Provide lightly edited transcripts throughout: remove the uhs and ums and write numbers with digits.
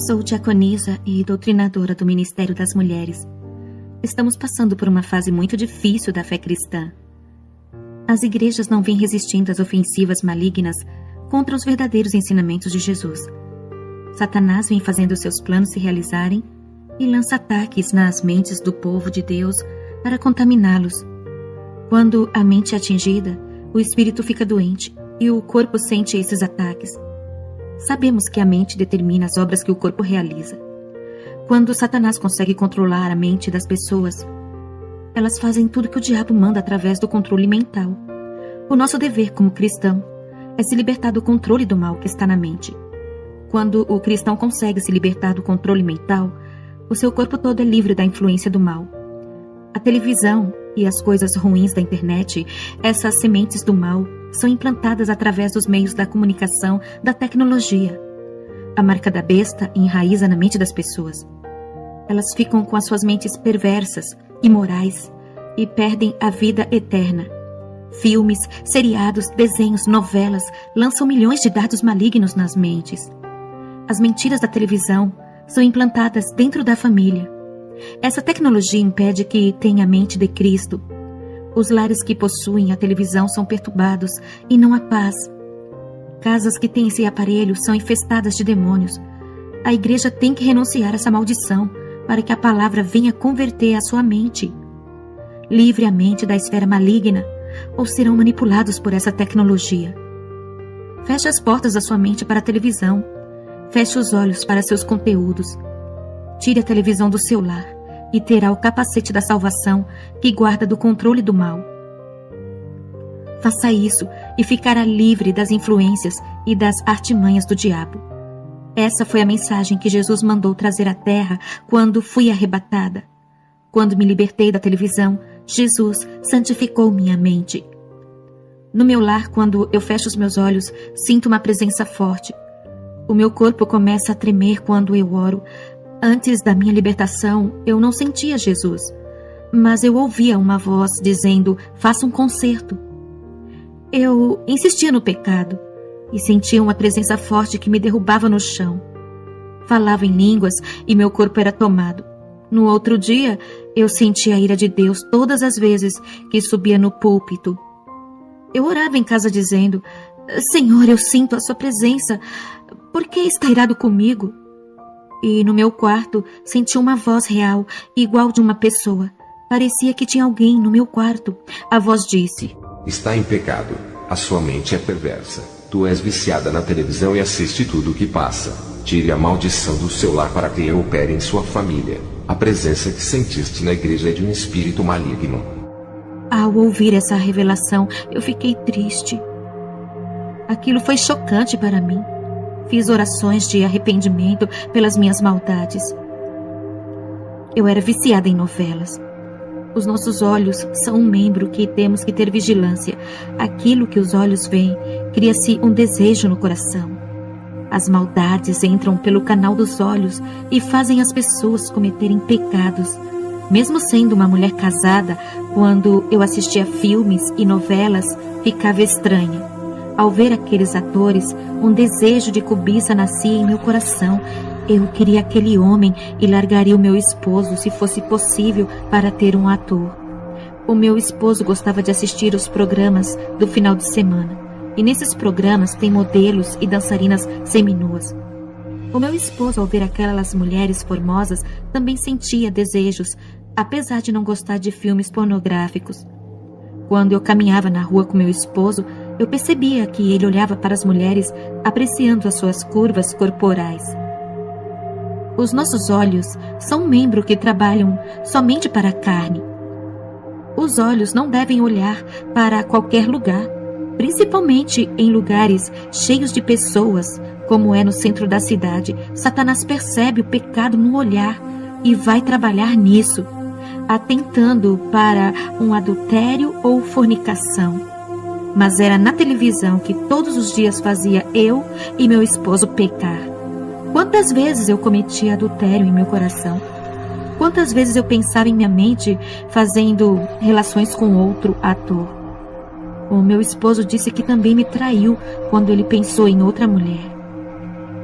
Sou diaconisa e doutrinadora do Ministério das Mulheres. Estamos passando por uma fase muito difícil da fé cristã. As igrejas não vêm resistindo às ofensivas malignas contra os verdadeiros ensinamentos de Jesus. Satanás vem fazendo seus planos se realizarem e lança ataques nas mentes do povo de Deus para contaminá-los. Quando a mente é atingida, o espírito fica doente e o corpo sente esses ataques. Sabemos que a mente determina as obras que o corpo realiza. Quando Satanás consegue controlar a mente das pessoas, elas fazem tudo que o diabo manda através do controle mental. O nosso dever como cristão é se libertar do controle do mal que está na mente. Quando o cristão consegue se libertar do controle mental, o seu corpo todo é livre da influência do mal. A televisão e as coisas ruins da internet, essas sementes do mal, são implantadas através dos meios da comunicação, da tecnologia. A marca da besta enraiza na mente das pessoas. Elas ficam com as suas mentes perversas, imorais, e perdem a vida eterna. Filmes, seriados, desenhos, novelas lançam milhões de dardos malignos nas mentes. As mentiras da televisão são implantadas dentro da família. Essa tecnologia impede que tenha a mente de Cristo. Os lares que possuem a televisão são perturbados e não há paz. Casas que têm esse aparelho são infestadas de demônios. A igreja tem que renunciar a essa maldição para que a palavra venha converter a sua mente. Livre a mente da esfera maligna ou serão manipulados por essa tecnologia. Feche as portas da sua mente para a televisão. Feche os olhos para seus conteúdos. Tire a televisão do seu lar e terá o capacete da salvação que guarda do controle do mal. Faça isso e ficará livre das influências e das artimanhas do diabo. Essa foi a mensagem que Jesus mandou trazer à terra quando fui arrebatada. Quando me libertei da televisão, Jesus santificou minha mente. No meu lar, quando eu fecho os meus olhos, sinto uma presença forte. O meu corpo começa a tremer quando eu oro. Antes da minha libertação, eu não sentia Jesus, mas eu ouvia uma voz dizendo, faça um concerto. Eu insistia no pecado e sentia uma presença forte que me derrubava no chão. Falava em línguas e meu corpo era tomado. No outro dia, eu sentia a ira de Deus todas as vezes que subia no púlpito. Eu orava em casa dizendo, Senhor, eu sinto a sua presença, por que está irado comigo? E no meu quarto senti uma voz real, igual de uma pessoa. Parecia que tinha alguém no meu quarto. A voz disse, está em pecado, a sua mente é perversa. Tu és viciada na televisão e assiste tudo o que passa. Tire a maldição do seu lar para que eu opere em sua família. A presença que sentiste na igreja é de um espírito maligno. Ao ouvir essa revelação, eu fiquei triste. Aquilo foi chocante para mim. Fiz orações de arrependimento pelas minhas maldades. Eu era viciada em novelas. Os nossos olhos são um membro que temos que ter vigilância. Aquilo que os olhos veem, cria-se um desejo no coração. As maldades entram pelo canal dos olhos e fazem as pessoas cometerem pecados. Mesmo sendo uma mulher casada, quando eu assistia filmes e novelas, ficava estranha. Ao ver aqueles atores, um desejo de cobiça nascia em meu coração. Eu queria aquele homem e largaria o meu esposo, se fosse possível, para ter um ator. O meu esposo gostava de assistir os programas do final de semana. E nesses programas tem modelos e dançarinas seminuas. O meu esposo, ao ver aquelas mulheres formosas, também sentia desejos, apesar de não gostar de filmes pornográficos. Quando eu caminhava na rua com meu esposo, eu percebia que ele olhava para as mulheres, apreciando as suas curvas corporais. Os nossos olhos são um membro que trabalham somente para a carne. Os olhos não devem olhar para qualquer lugar, principalmente em lugares cheios de pessoas, como é no centro da cidade. Satanás percebe o pecado no olhar e vai trabalhar nisso, atentando para um adultério ou fornicação. Mas era na televisão que todos os dias fazia eu e meu esposo pecar. Quantas vezes eu cometia adultério em meu coração? Quantas vezes eu pensava em minha mente fazendo relações com outro ator? O meu esposo disse que também me traiu quando ele pensou em outra mulher.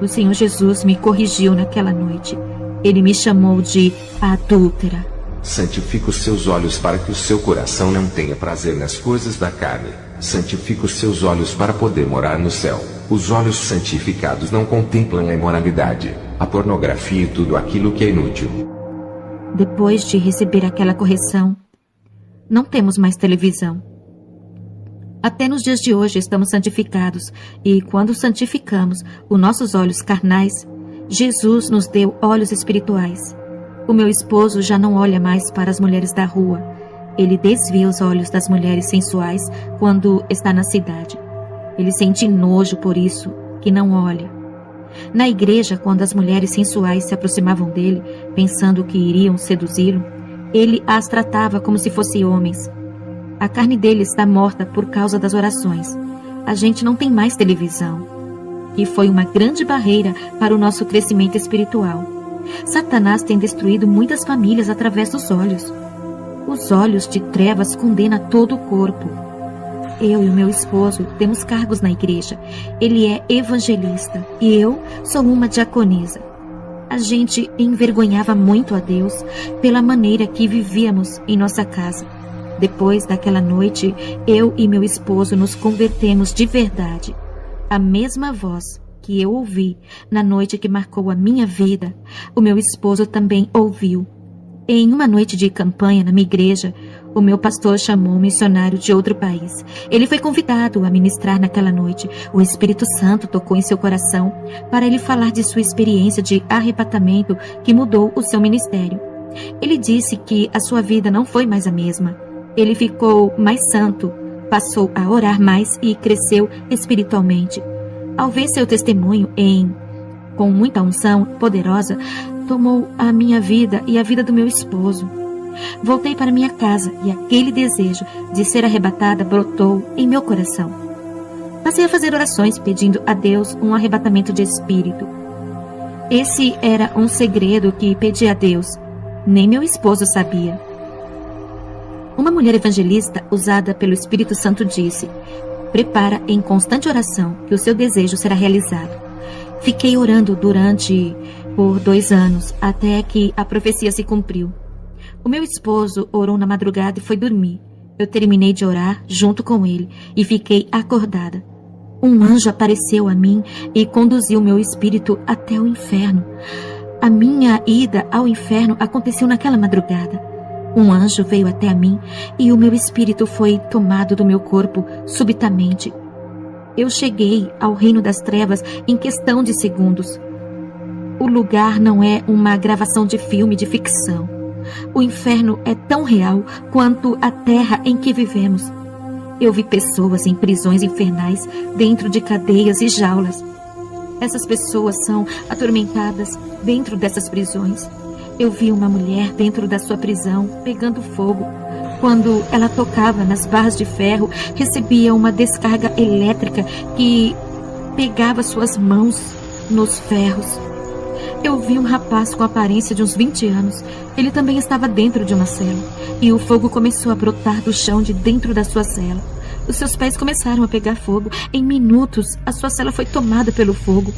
O Senhor Jesus me corrigiu naquela noite. Ele me chamou de adúltera. Santifica os seus olhos para que o seu coração não tenha prazer nas coisas da carne. Santifica os seus olhos para poder morar no céu. Os olhos santificados não contemplam a imoralidade, a pornografia e tudo aquilo que é inútil. Depois de receber aquela correção, não temos mais televisão. Até nos dias de hoje estamos santificados, e quando santificamos os nossos olhos carnais, Jesus nos deu olhos espirituais. O meu esposo já não olha mais para as mulheres da rua. Ele desvia os olhos das mulheres sensuais quando está na cidade. Ele sente nojo por isso, que não olha. Na igreja, quando as mulheres sensuais se aproximavam dele, pensando que iriam seduzi-lo, ele as tratava como se fossem homens. A carne dele está morta por causa das orações. A gente não tem mais televisão, que foi uma grande barreira para o nosso crescimento espiritual. Satanás tem destruído muitas famílias através dos olhos. Os olhos de trevas condenam todo o corpo. Eu e o meu esposo temos cargos na igreja. Ele é evangelista e eu sou uma diaconisa. A gente envergonhava muito a Deus pela maneira que vivíamos em nossa casa. Depois daquela noite, eu e meu esposo nos convertemos de verdade. A mesma voz que eu ouvi na noite que marcou a minha vida, o meu esposo também ouviu. Em uma noite de campanha na minha igreja, o meu pastor chamou um missionário de outro país. Ele foi convidado a ministrar naquela noite. O Espírito Santo tocou em seu coração para ele falar de sua experiência de arrebatamento que mudou o seu ministério. Ele disse que a sua vida não foi mais a mesma. Ele ficou mais santo, passou a orar mais e cresceu espiritualmente. Ao ver seu testemunho com muita unção poderosa, tomou a minha vida e a vida do meu esposo. Voltei para minha casa e aquele desejo de ser arrebatada brotou em meu coração. Passei a fazer orações pedindo a Deus um arrebatamento de espírito. Esse era um segredo que pedi a Deus. Nem meu esposo sabia. Uma mulher evangelista usada pelo Espírito Santo disse: prepara em constante oração que o seu desejo será realizado. Fiquei orando por 2 anos, até que a profecia se cumpriu. O meu esposo orou na madrugada e foi dormir. Eu terminei de orar junto com ele e fiquei acordada. Um anjo apareceu a mim e conduziu meu espírito até o inferno. A minha ida ao inferno aconteceu naquela madrugada. Um anjo veio até a mim e o meu espírito foi tomado do meu corpo subitamente. Eu cheguei ao reino das trevas em questão de segundos. O lugar não é uma gravação de filme de ficção. O inferno é tão real quanto a terra em que vivemos. Eu vi pessoas em prisões infernais, dentro de cadeias e jaulas. Essas pessoas são atormentadas dentro dessas prisões. Eu vi uma mulher dentro da sua prisão pegando fogo. Quando ela tocava nas barras de ferro, recebia uma descarga elétrica que pegava suas mãos nos ferros. Eu vi um rapaz com a aparência de uns 20 anos. Ele também estava dentro de uma cela. E o fogo começou a brotar do chão de dentro da sua cela. Os seus pés começaram a pegar fogo. Em minutos, a sua cela foi tomada pelo fogo.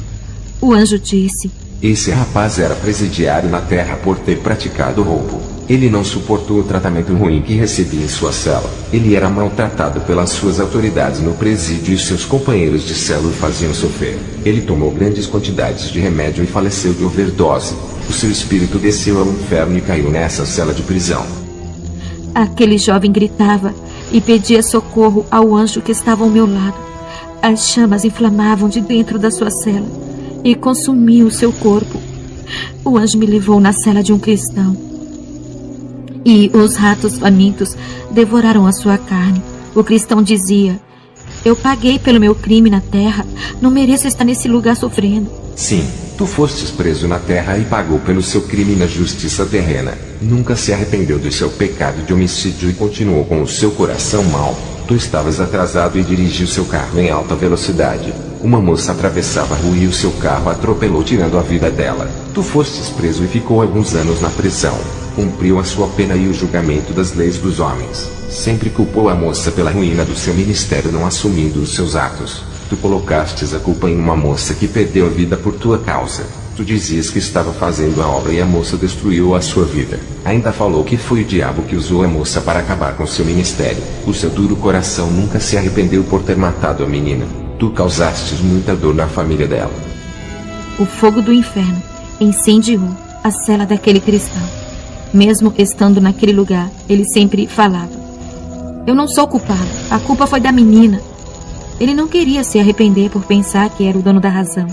O anjo disse: esse rapaz era presidiário na terra por ter praticado roubo. Ele não suportou o tratamento ruim que recebia em sua cela. Ele era maltratado pelas suas autoridades no presídio e seus companheiros de cela o faziam sofrer. Ele tomou grandes quantidades de remédio e faleceu de overdose. O seu espírito desceu ao inferno e caiu nessa cela de prisão. Aquele jovem gritava e pedia socorro ao anjo que estava ao meu lado. As chamas inflamavam de dentro da sua cela e consumiam o seu corpo. O anjo me levou na cela de um cristão. E os ratos famintos devoraram a sua carne. O cristão dizia: eu paguei pelo meu crime na terra, não mereço estar nesse lugar sofrendo. Sim, tu fostes preso na terra e pagou pelo seu crime na justiça terrena. Nunca se arrependeu do seu pecado de homicídio e continuou com o seu coração mau. Tu estavas atrasado e dirigiu seu carro em alta velocidade. Uma moça atravessava a rua e o seu carro atropelou, tirando a vida dela. Tu fostes preso e ficou alguns anos na prisão. Cumpriu a sua pena e o julgamento das leis dos homens. Sempre culpou a moça pela ruína do seu ministério, não assumindo os seus atos. Tu colocastes a culpa em uma moça que perdeu a vida por tua causa. Tu dizias que estava fazendo a obra e a moça destruiu a sua vida. Ainda falou que foi o diabo que usou a moça para acabar com seu ministério. O seu duro coração nunca se arrependeu por ter matado a menina. Tu causastes muita dor na família dela. O fogo do inferno incendiou a cela daquele cristão. Mesmo estando naquele lugar, ele sempre falava: eu não sou culpado, a culpa foi da menina. Ele não queria se arrepender por pensar que era o dono da razão.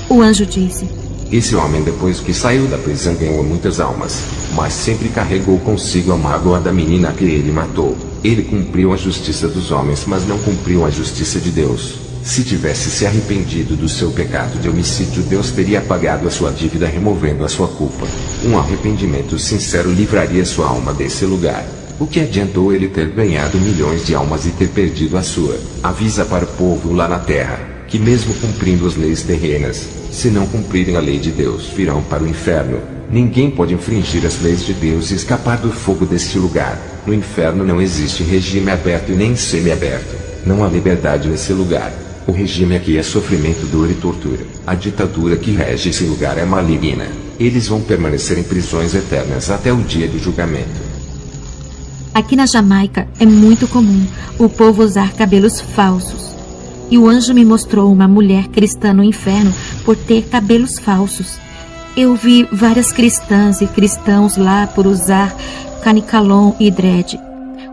O anjo disse: esse homem, depois que saiu da prisão, ganhou muitas almas, mas sempre carregou consigo a mágoa da menina que ele matou. Ele cumpriu a justiça dos homens, mas não cumpriu a justiça de Deus. Se tivesse se arrependido do seu pecado de homicídio, Deus teria apagado a sua dívida, removendo a sua culpa. Um arrependimento sincero livraria sua alma desse lugar. O que adiantou ele ter ganhado milhões de almas e ter perdido a sua? Avisa para o povo lá na terra, que mesmo cumprindo as leis terrenas, se não cumprirem a lei de Deus, virão para o inferno. Ninguém pode infringir as leis de Deus e escapar do fogo deste lugar. No inferno não existe regime aberto e nem semi-aberto. Não há liberdade nesse lugar. O regime aqui é sofrimento, dor e tortura. A ditadura que rege esse lugar é maligna. Eles vão permanecer em prisões eternas até o dia do julgamento. Aqui na Jamaica é muito comum o povo usar cabelos falsos. E o anjo me mostrou uma mulher cristã no inferno por ter cabelos falsos. Eu vi várias cristãs e cristãos lá por usar caniculum e dread.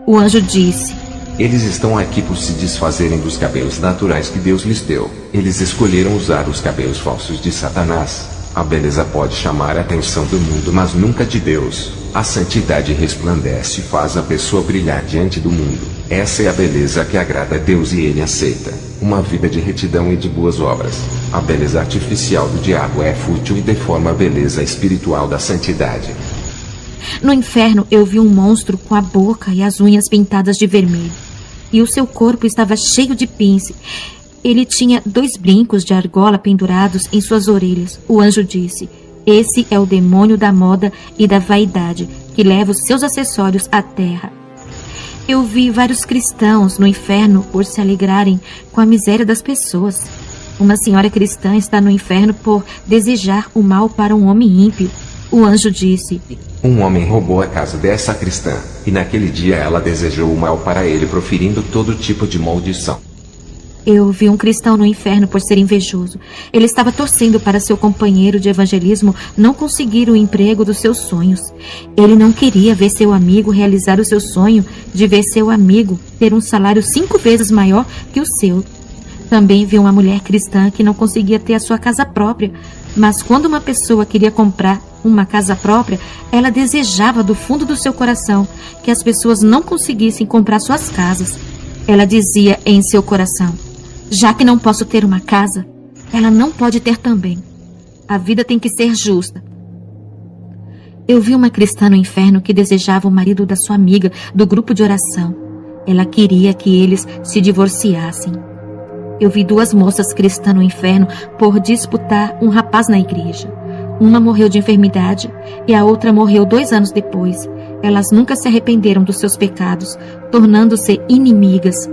O anjo disse: eles estão aqui por se desfazerem dos cabelos naturais que Deus lhes deu. Eles escolheram usar os cabelos falsos de Satanás. A beleza pode chamar a atenção do mundo, mas nunca de Deus. A santidade resplandece e faz a pessoa brilhar diante do mundo. Essa é a beleza que agrada a Deus e Ele aceita. Uma vida de retidão e de boas obras. A beleza artificial do diabo é fútil e deforma a beleza espiritual da santidade. No inferno eu vi um monstro com a boca e as unhas pintadas de vermelho. E o seu corpo estava cheio de pince. Ele tinha 2 brincos de argola pendurados em suas orelhas. O anjo disse: esse é o demônio da moda e da vaidade, que leva os seus acessórios à terra. Eu vi vários cristãos no inferno por se alegrarem com a miséria das pessoas. Uma senhora cristã está no inferno por desejar o mal para um homem ímpio. O anjo disse: um homem roubou a casa dessa cristã, e naquele dia ela desejou o mal para ele, proferindo todo tipo de maldição. Eu vi um cristão no inferno por ser invejoso. Ele estava torcendo para seu companheiro de evangelismo não conseguir o emprego dos seus sonhos. Ele não queria ver seu amigo realizar o seu sonho de ver seu amigo ter um salário 5 vezes maior que o seu. Também vi uma mulher cristã que não conseguia ter a sua casa própria, mas quando uma pessoa queria comprar uma casa própria, ela desejava do fundo do seu coração que as pessoas não conseguissem comprar suas casas. Ela dizia em seu coração: já que não posso ter uma casa, ela não pode ter também. A vida tem que ser justa. Eu vi uma cristã no inferno que desejava o marido da sua amiga do grupo de oração. Ela queria que eles se divorciassem. Eu vi 2 moças cristãs no inferno por disputar um rapaz na igreja. Uma morreu de enfermidade e a outra morreu 2 anos depois. Elas nunca se arrependeram dos seus pecados, tornando-se inimigas.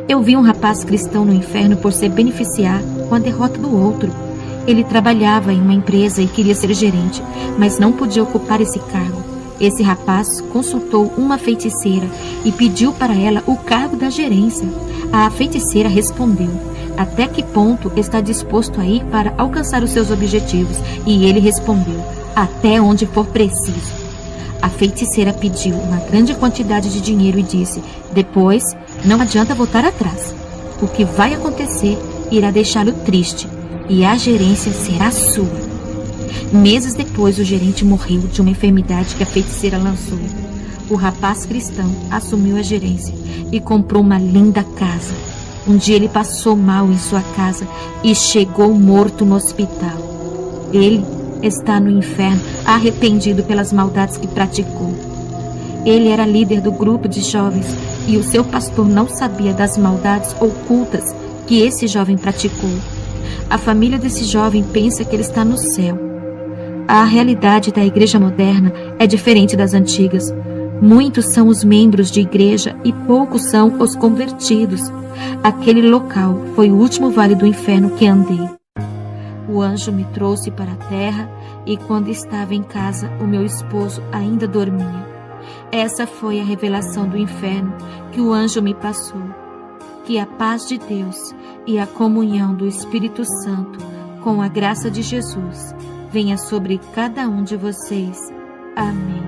Eu vi um rapaz cristão no inferno por se beneficiar com a derrota do outro. Ele trabalhava em uma empresa e queria ser gerente, mas não podia ocupar esse cargo. Esse rapaz consultou uma feiticeira e pediu para ela o cargo da gerência. A feiticeira respondeu: até que ponto está disposto a ir para alcançar os seus objetivos? E ele respondeu: até onde for preciso. A feiticeira pediu uma grande quantidade de dinheiro e disse: depois, não adianta voltar atrás. O que vai acontecer irá deixá-lo triste e a gerência será sua. Meses depois, o gerente morreu de uma enfermidade que a feiticeira lançou. O rapaz cristão assumiu a gerência e comprou uma linda casa. Um dia ele passou mal em sua casa e chegou morto no hospital. Ele está no inferno, arrependido pelas maldades que praticou. Ele era líder do grupo de jovens e o seu pastor não sabia das maldades ocultas que esse jovem praticou. A família desse jovem pensa que ele está no céu. A realidade da igreja moderna é diferente das antigas. Muitos são os membros de igreja e poucos são os convertidos. Aquele local foi o último vale do inferno que andei. O anjo me trouxe para a terra e quando estava em casa, o meu esposo ainda dormia. Essa foi a revelação do inferno que o anjo me passou. Que a paz de Deus e a comunhão do Espírito Santo, com a graça de Jesus, venha sobre cada um de vocês. Amém.